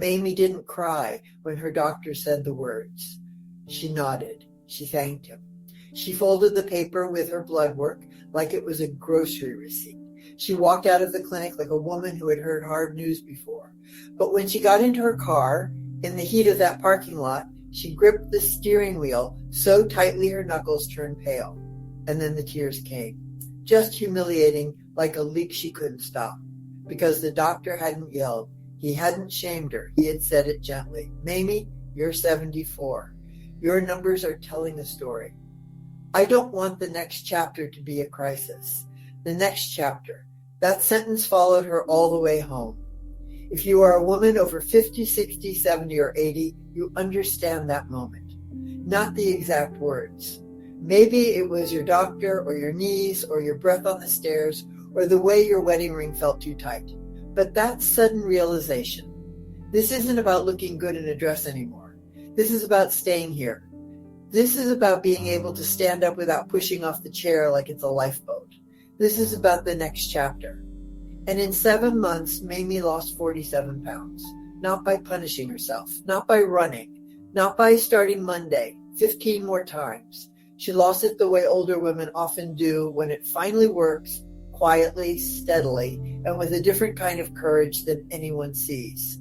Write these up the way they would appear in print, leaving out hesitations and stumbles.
Mamie didn't cry when her doctor said the words. She nodded. She thanked him. She folded the paper with her blood work like it was a grocery receipt. She walked out of the clinic like a woman who had heard hard news before. But when she got into her car, in the heat of that parking lot, she gripped the steering wheel so tightly her knuckles turned pale. And then the tears came. Just humiliating, like a leak she couldn't stop. Because the doctor hadn't yelled. He hadn't shamed her. He had said it gently. Mamie, you're 74. Your numbers are telling a story. I don't want the next chapter to be a crisis. The next chapter. That sentence followed her all the way home. If you are a woman over 50, 60, 70, or 80, you understand that moment. Not the exact words. Maybe it was your doctor or your knees or your breath on the stairs or the way your wedding ring felt too tight. But that sudden realization, this isn't about looking good in a dress anymore. This is about staying here. This is about being able to stand up without pushing off the chair like it's a lifeboat. This is about the next chapter. And in 7 months, Mamie lost 47 pounds. Not by punishing herself, not by running, not by starting Monday 15 more times. She lost it the way older women often do when it finally works, quietly, steadily, and with a different kind of courage than anyone sees.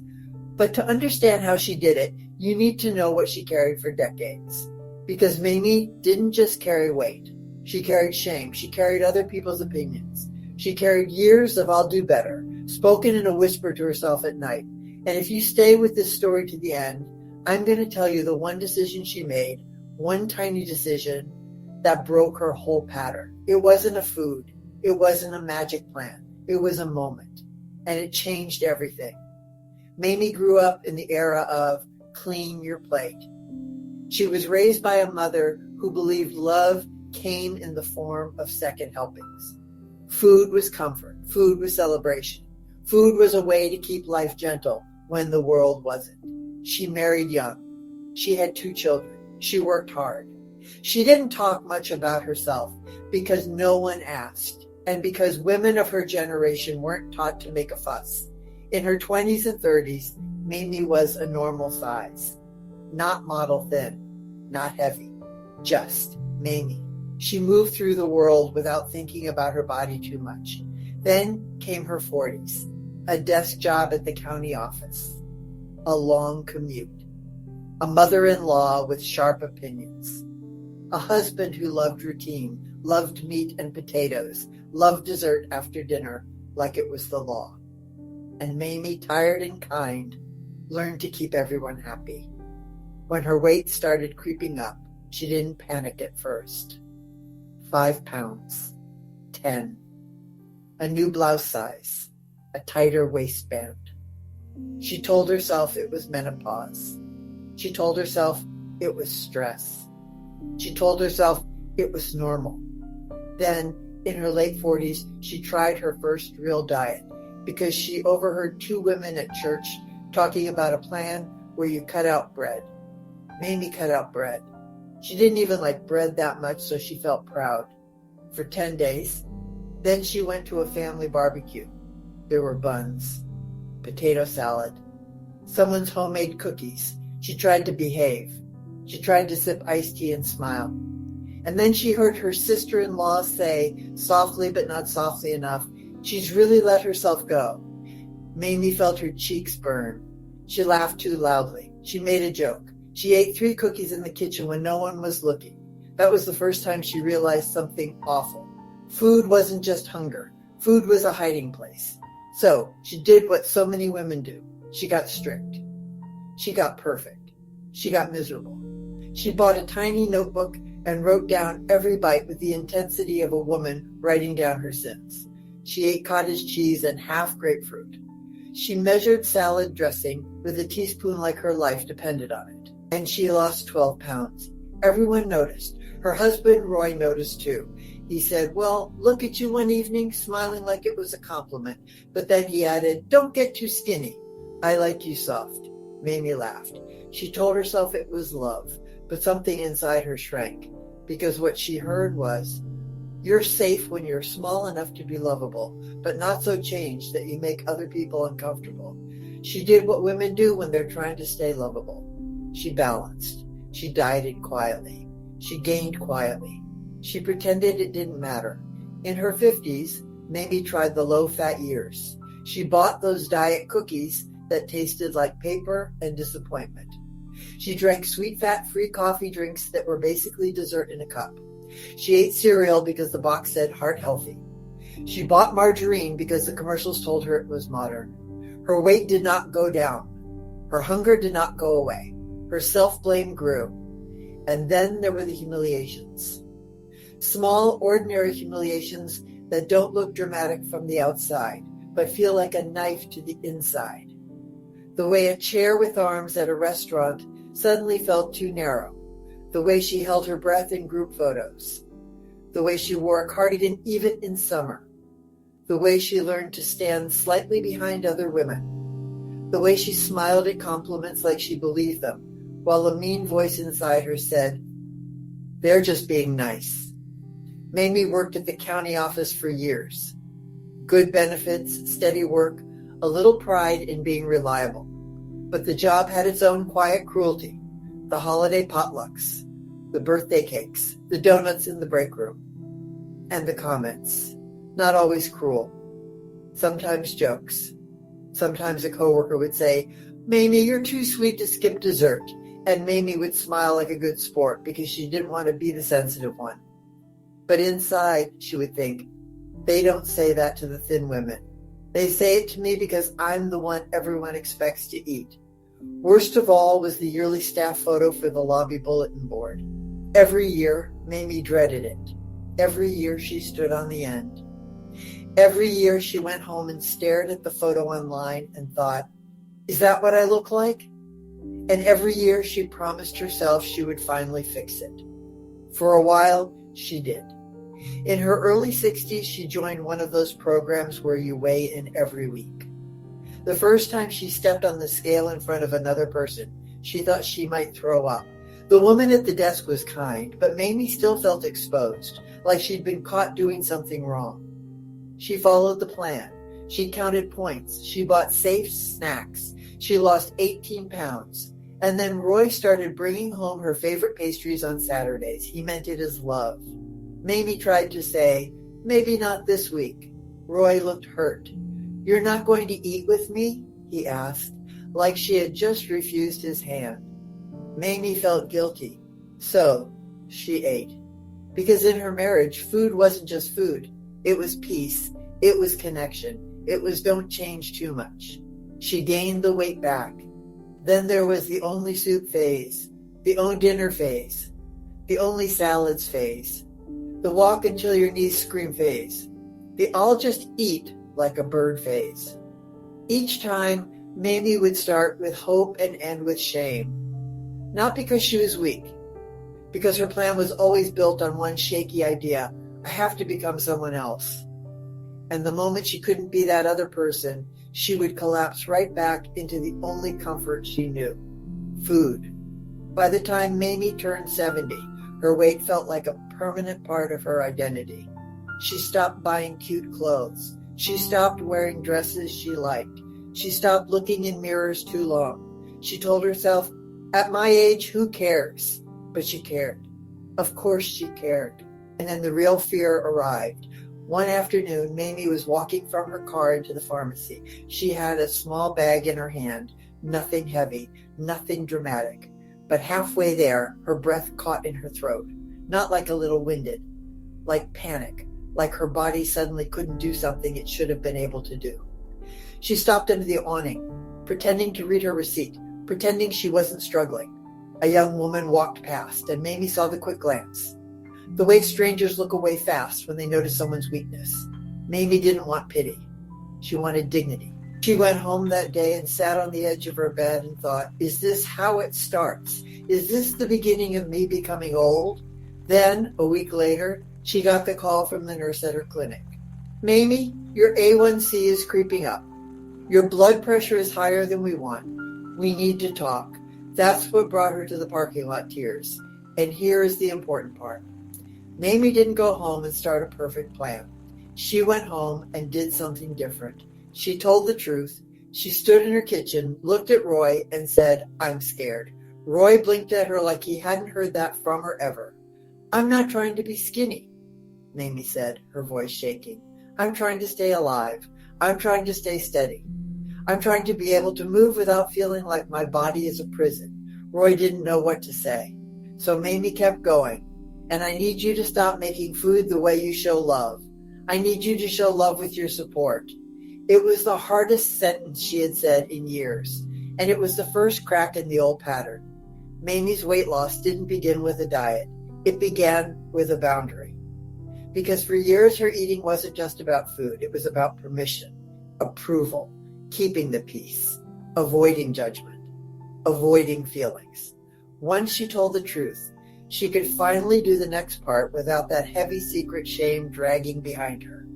But to understand how she did it, you need to know what she carried for decades. Because Mamie didn't just carry weight. She carried shame. She carried other people's opinions. She carried years of I'll do better, spoken in a whisper to herself at night. And if you stay with this story to the end, I'm going to tell you the one decision she made, one tiny decision that broke her whole pattern. It wasn't a food. It wasn't a magic plan. It was a moment. And it changed everything. Mamie grew up in the era of clean your plate. She was raised by a mother who believed love came in the form of second helpings. Food was comfort. Food was celebration. Food was a way to keep life gentle when the world wasn't. She married young. She had 2 children. She worked hard. She didn't talk much about herself because no one asked, and because women of her generation weren't taught to make a fuss. In her 20s and 30s, Mamie was a normal size. Not model thin, not heavy, just Mamie. She moved through the world without thinking about her body too much. Then came her 40s, a desk job at the county office, a long commute, a mother-in-law with sharp opinions, a husband who loved routine, loved meat and potatoes, loved dessert after dinner like it was the law. And Mamie, tired and kind, learned to keep everyone happy. When her weight started creeping up, she didn't panic at first. 5 pounds, 10, a new blouse size, a tighter waistband. She told herself it was menopause. She told herself it was stress. She told herself it was normal. Then, in her late 40s, she tried her first real diet because she overheard 2 women at church talking about a plan where you cut out bread. Mamie cut out bread. She didn't even like bread that much, so she felt proud. For 10 days. Then she went to a family barbecue. There were buns, potato salad, someone's homemade cookies. She tried to behave. She tried to sip iced tea and smile. And then she heard her sister-in-law say, softly but not softly enough, she's really let herself go. Mamie felt her cheeks burn. She laughed too loudly. She made a joke. She ate 3 cookies in the kitchen when no one was looking. That was the first time she realized something awful. Food wasn't just hunger. Food was a hiding place. So she did what so many women do. She got strict. She got perfect. She got miserable. She bought a tiny notebook and wrote down every bite with the intensity of a woman writing down her sins. She ate cottage cheese and half grapefruit. She measured salad dressing with a teaspoon like her life depended on it. And she lost 12 pounds. Everyone noticed. Her husband, Roy, noticed too. He said, well, look at you one evening, smiling like it was a compliment. But then he added, don't get too skinny. I like you soft. Mamie laughed. She told herself it was love, but something inside her shrank. Because what she heard was, you're safe when you're small enough to be lovable, but not so changed that you make other people uncomfortable. She did what women do when they're trying to stay lovable. She balanced. She dieted quietly. She gained quietly. She pretended it didn't matter. In her 50s, Mamie tried the low-fat years. She bought those diet cookies that tasted like paper and disappointment. She drank sweet fat-free coffee drinks that were basically dessert in a cup. She ate cereal because the box said heart healthy. She bought margarine because the commercials told her it was modern. Her weight did not go down. Her hunger did not go away. Her self-blame grew. And then there were the humiliations. Small, ordinary humiliations that don't look dramatic from the outside, but feel like a knife to the inside. The way a chair with arms at a restaurant suddenly felt too narrow. The way she held her breath in group photos. The way she wore a cardigan even in summer. The way she learned to stand slightly behind other women. The way she smiled at compliments like she believed them, while a mean voice inside her said, "They're just being nice." Mamie worked at the county office for years. Good benefits, steady work, a little pride in being reliable. But the job had its own quiet cruelty. The holiday potlucks, the birthday cakes, the donuts in the break room, and the comments. Not always cruel. Sometimes jokes. Sometimes a coworker would say, "Mamie, you're too sweet to skip dessert." And Mamie would smile like a good sport because she didn't want to be the sensitive one. But inside, she would think, they don't say that to the thin women. They say it to me because I'm the one everyone expects to eat. Worst of all was the yearly staff photo for the lobby bulletin board. Every year, Mamie dreaded it. Every year she stood on the end. Every year she went home and stared at the photo online and thought, is that what I look like? And every year she promised herself she would finally fix it. For a while, she did. In her early 60s, she joined one of those programs where you weigh in every week. The first time she stepped on the scale in front of another person, she thought she might throw up. The woman at the desk was kind, but Mamie still felt exposed, like she'd been caught doing something wrong. She followed the plan. She counted points. She bought safe snacks. She lost 18 pounds. And then Roy started bringing home her favorite pastries on Saturdays. He meant it as love. Mamie tried to say, maybe not this week. Roy looked hurt. You're not going to eat with me? He asked, like she had just refused his hand. Mamie felt guilty. So she ate. Because in her marriage, food wasn't just food. It was peace. It was connection. It was don't change too much. She gained the weight back. Then there was the only soup phase, the only dinner phase, the only salads phase, the walk until your knees scream phase, the I'll just eat like a bird phase. Each time, Mamie would start with hope and end with shame. Not because she was weak, because her plan was always built on one shaky idea, I have to become someone else. And the moment she couldn't be that other person, she would collapse right back into the only comfort she knew, food. By the time Mamie turned 70, her weight felt like a permanent part of her identity. She stopped buying cute clothes. She stopped wearing dresses she liked. She stopped looking in mirrors too long. She told herself, at my age, who cares? But she cared. Of course she cared. And then the real fear arrived. One afternoon, Mamie was walking from her car into the pharmacy. She had a small bag in her hand, nothing heavy, nothing dramatic. But halfway there, her breath caught in her throat, not like a little winded, like panic, like her body suddenly couldn't do something it should have been able to do. She stopped under the awning, pretending to read her receipt, pretending she wasn't struggling. A young woman walked past, and Mamie saw the quick glance. The way strangers look away fast when they notice someone's weakness. Mamie didn't want pity. She wanted dignity. She went home that day and sat on the edge of her bed and thought, is this how it starts? Is this the beginning of me becoming old? Then, a week later, she got the call from the nurse at her clinic. Mamie, your A1C is creeping up. Your blood pressure is higher than we want. We need to talk. That's what brought her to the parking lot tears. And here is the important part. Mamie didn't go home and start a perfect plan. She went home and did something different. She told the truth. She stood in her kitchen, looked at Roy, and said, "I'm scared." Roy blinked at her like he hadn't heard that from her ever. "I'm not trying to be skinny," Mamie said, her voice shaking. "I'm trying to stay alive. I'm trying to stay steady. I'm trying to be able to move without feeling like my body is a prison." Roy didn't know what to say. So Mamie kept going. "And I need you to stop making food the way you show love. I need you to show love with your support." It was the hardest sentence she had said in years, and it was the first crack in the old pattern. Mamie's weight loss didn't begin with a diet. It began with a boundary. Because for years her eating wasn't just about food. It was about permission, approval, keeping the peace, avoiding judgment, avoiding feelings. Once she told the truth, she could finally do the next part without that heavy secret shame dragging behind her.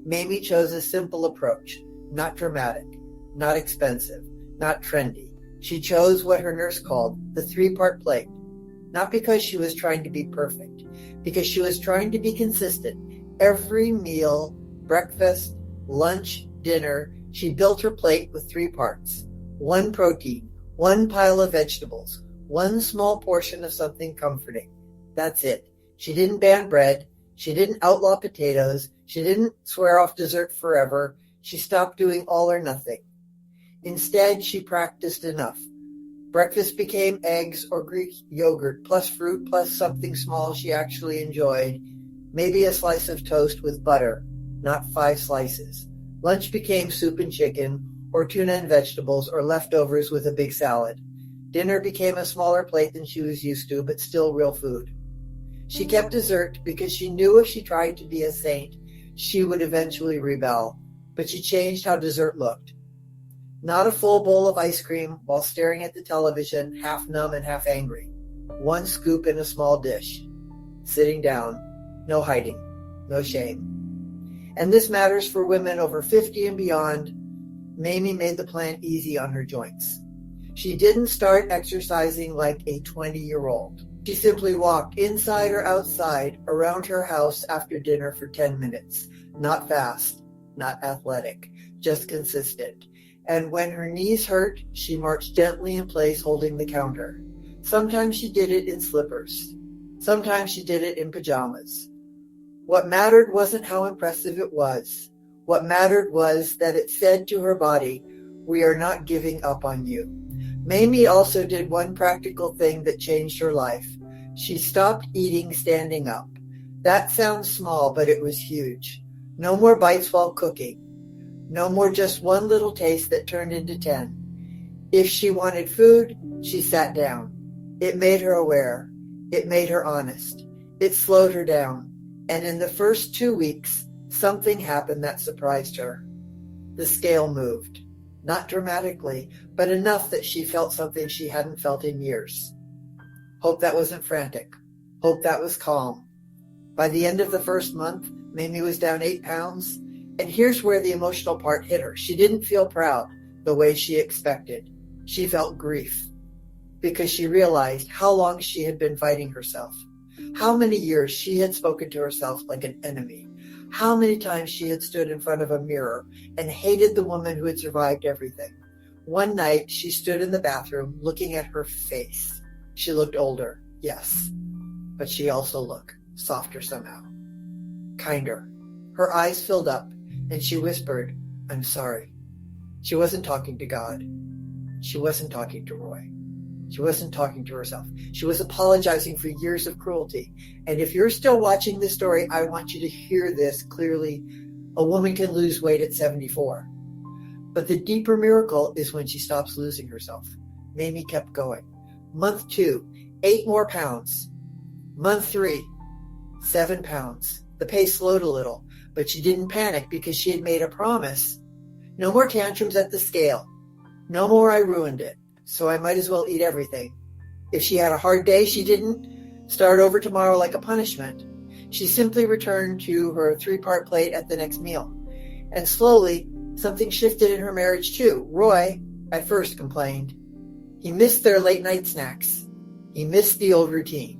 Mamie chose a simple approach, not dramatic, not expensive, not trendy. She chose what her nurse called the 3-part plate, not because she was trying to be perfect, because she was trying to be consistent. Every meal, breakfast, lunch, dinner, she built her plate with 3 parts. 1 protein, 1 pile of vegetables, 1 small portion of something comforting. That's it. She didn't ban bread. She didn't outlaw potatoes. She didn't swear off dessert forever. She stopped doing all or nothing. Instead, she practiced enough. Breakfast became eggs or Greek yogurt, plus fruit, plus something small she actually enjoyed. Maybe a slice of toast with butter, not 5 slices. Lunch became soup and chicken, or tuna and vegetables, or leftovers with a big salad. Dinner became a smaller plate than she was used to, but still real food. She kept dessert because she knew if she tried to be a saint, she would eventually rebel. But she changed how dessert looked. Not a full bowl of ice cream while staring at the television, half numb and half angry. 1 scoop in a small dish. Sitting down. No hiding. No shame. And this matters for women over 50 and beyond. Mamie made the plan easy on her joints. She didn't start exercising like a 20-year-old. She simply walked inside or outside around her house after dinner for 10 minutes. Not fast, not athletic, just consistent. And when her knees hurt, she marched gently in place holding the counter. Sometimes she did it in slippers. Sometimes she did it in pajamas. What mattered wasn't how impressive it was. What mattered was that it said to her body, "We are not giving up on you." Mamie also did one practical thing that changed her life. She stopped eating standing up. That sounds small, but it was huge. No more bites while cooking. No more just one little taste that turned into 10. If she wanted food, she sat down. It made her aware. It made her honest. It slowed her down. And in the first 2 weeks, something happened that surprised her. The scale moved. Not dramatically, but enough that she felt something she hadn't felt in years. Hope that wasn't frantic. Hope that was calm. By the end of the first month, Mamie was down 8 pounds. And here's where the emotional part hit her. She didn't feel proud the way she expected. She felt grief because she realized how long she had been fighting herself. How many years she had spoken to herself like an enemy. How many times she had stood in front of a mirror and hated the woman who had survived everything. One night, she stood in the bathroom looking at her face. She looked older, yes, but she also looked softer somehow. Kinder. Her eyes filled up, and she whispered, "I'm sorry." She wasn't talking to God. She wasn't talking to Roy. She wasn't talking to herself. She was apologizing for years of cruelty. And if you're still watching this story, I want you to hear this clearly. A woman can lose weight at 74. But the deeper miracle is when she stops losing herself. Mamie kept going. Month 2, 8 more pounds. Month 3, 7 pounds. The pace slowed a little, but she didn't panic because she had made a promise. No more tantrums at the scale. No more "I ruined it, so I might as well eat everything." If she had a hard day, she didn't start over tomorrow like a punishment. She simply returned to her 3-part plate at the next meal. And slowly, something shifted in her marriage too. Roy, at first, complained. He missed their late night snacks. He missed the old routine.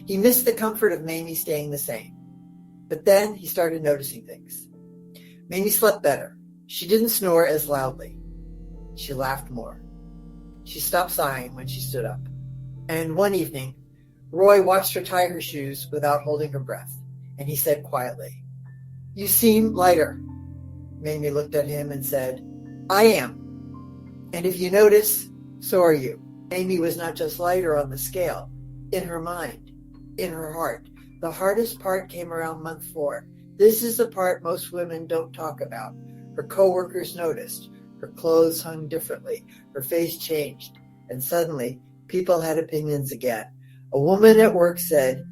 He missed the comfort of Mamie staying the same. But then he started noticing things. Mamie slept better. She didn't snore as loudly. She laughed more. She stopped sighing when she stood up. And one evening, Roy watched her tie her shoes without holding her breath, and he said quietly, "You seem lighter." Mamie looked at him and said, "I am. And if you notice, so are you." Mamie was not just lighter on the scale, in her mind, in her heart. The hardest part came around month 4. This is the part most women don't talk about. Her coworkers noticed. Her clothes hung differently. Her face changed. And suddenly, people had opinions again. A woman at work said,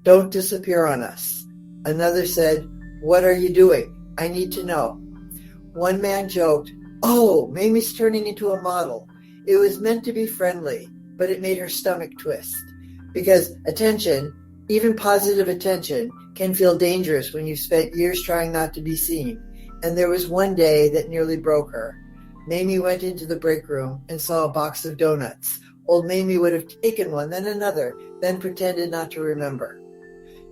"Don't disappear on us." Another said, "What are you doing? I need to know." One man joked, "Oh, Mamie's turning into a model." It was meant to be friendly, but it made her stomach twist. Because attention, even positive attention, can feel dangerous when you've spent years trying not to be seen. And there was one day that nearly broke her. Mamie went into the break room and saw a box of donuts. Old Mamie would have taken one, then another, then pretended not to remember.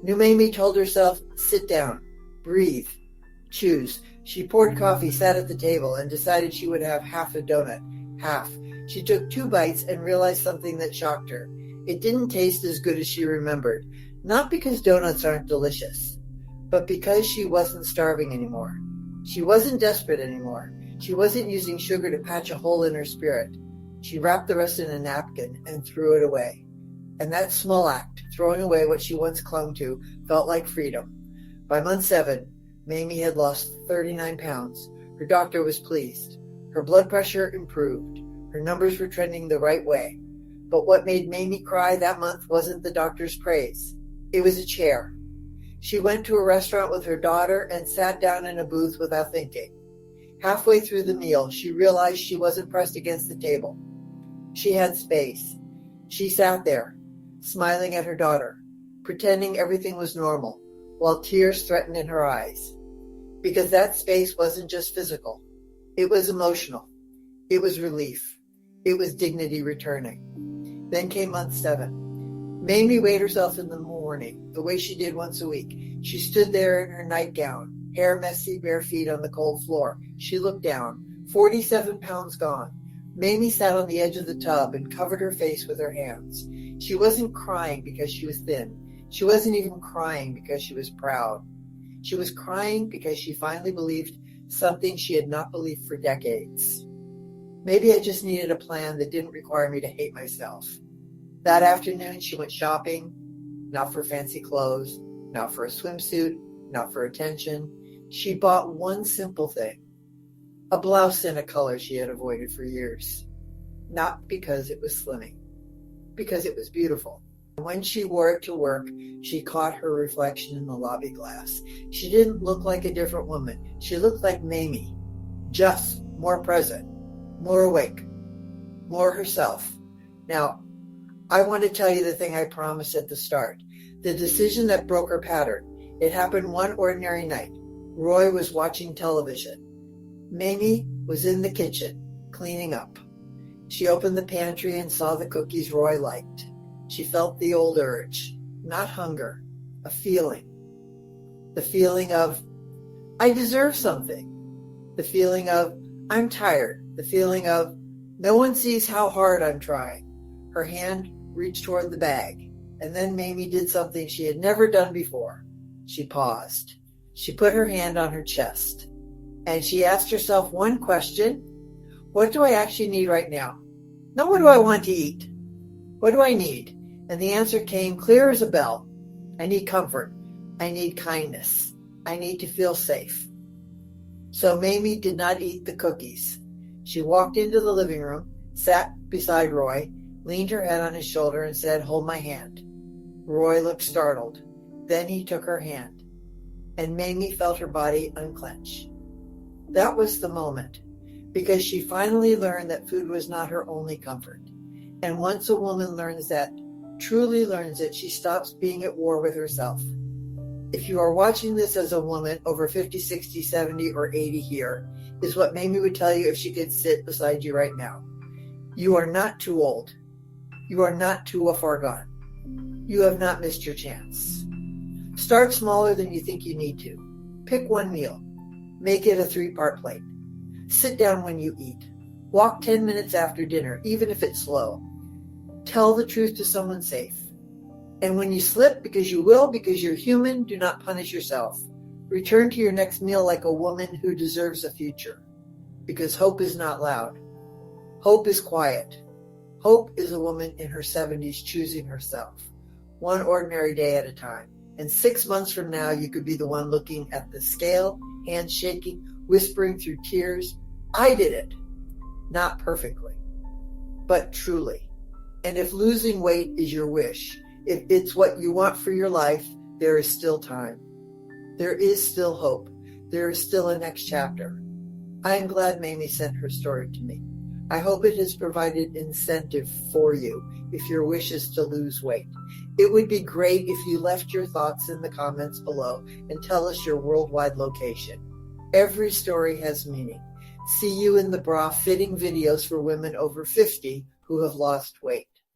New Mamie told herself, "Sit down, breathe, choose." She poured coffee, sat at the table, and decided she would have half a donut. Half. She took 2 bites and realized something that shocked her. It didn't taste as good as she remembered. Not because donuts aren't delicious, but because she wasn't starving anymore. She wasn't desperate anymore. She wasn't using sugar to patch a hole in her spirit. She wrapped the rest in a napkin and threw it away. And that small act, throwing away what she once clung to, felt like freedom. By month 7, Mamie had lost 39 pounds. Her doctor was pleased. Her blood pressure improved. Her numbers were trending the right way. But what made Mamie cry that month wasn't the doctor's praise. It was a chair. She went to a restaurant with her daughter and sat down in a booth without thinking. Halfway through the meal, she realized she wasn't pressed against the table. She had space. She sat there, smiling at her daughter, pretending everything was normal, while tears threatened in her eyes. Because that space wasn't just physical. It was emotional. It was relief. It was dignity returning. Then came month 7. Mamie weighed herself in the morning, the way she did once a week. She stood there in her nightgown, hair messy, bare feet on the cold floor. She looked down, 47 pounds gone. Mamie sat on the edge of the tub and covered her face with her hands. She wasn't crying because she was thin. She wasn't even crying because she was proud. She was crying because she finally believed something she had not believed for decades. Maybe I just needed a plan that didn't require me to hate myself. That afternoon, she went shopping, not for fancy clothes, not for a swimsuit, not for attention. She bought one simple thing, a blouse in a color she had avoided for years. Not because it was slimming, because it was beautiful. When she wore it to work, she caught her reflection in the lobby glass. She didn't look like a different woman. She looked like Mamie, just more present, more awake, more herself. Now, I want to tell you the thing I promised at the start, the decision that broke her pattern. It happened one ordinary night. Roy was watching television. Mamie was in the kitchen, cleaning up. She opened the pantry and saw the cookies Roy liked. She felt the old urge, not hunger, a feeling. The feeling of, I deserve something. The feeling of, I'm tired. The feeling of, no one sees how hard I'm trying. Her hand reached toward the bag, and then Mamie did something she had never done before. She paused. She put her hand on her chest, and she asked herself one question. What do I actually need right now? Not what do I want to eat? What do I need? And the answer came clear as a bell. I need comfort. I need kindness. I need to feel safe. So Mamie did not eat the cookies. She walked into the living room, sat beside Roy, leaned her head on his shoulder and said, "Hold my hand." Roy looked startled. Then he took her hand, and Mamie felt her body unclench. That was the moment, because she finally learned that food was not her only comfort. And once a woman learns that, truly learns it, she stops being at war with herself. If you are watching this as a woman over 50, 60, 70, or 80 here, is what Mamie would tell you if she could sit beside you right now. You are not too old. You are not too far gone. You have not missed your chance. Start smaller than you think you need to. Pick one meal. Make it a 3-part plate. Sit down when you eat. Walk 10 minutes after dinner, even if it's slow. Tell the truth to someone safe. And when you slip, because you will, because you're human, do not punish yourself. Return to your next meal like a woman who deserves a future. Because hope is not loud. Hope is quiet. Hope is a woman in her 70s choosing herself, one ordinary day at a time. And 6 months from now, you could be the one looking at the scale, hands shaking, whispering through tears, I did it. Not perfectly, but truly. And if losing weight is your wish, if it's what you want for your life, there is still time. There is still hope. There is still a next chapter. I am glad Mamie sent her story to me. I hope it has provided incentive for you if your wish is to lose weight. It would be great if you left your thoughts in the comments below and tell us your worldwide location. Every story has meaning. See you in the bra fitting videos for women over 50 who have lost weight.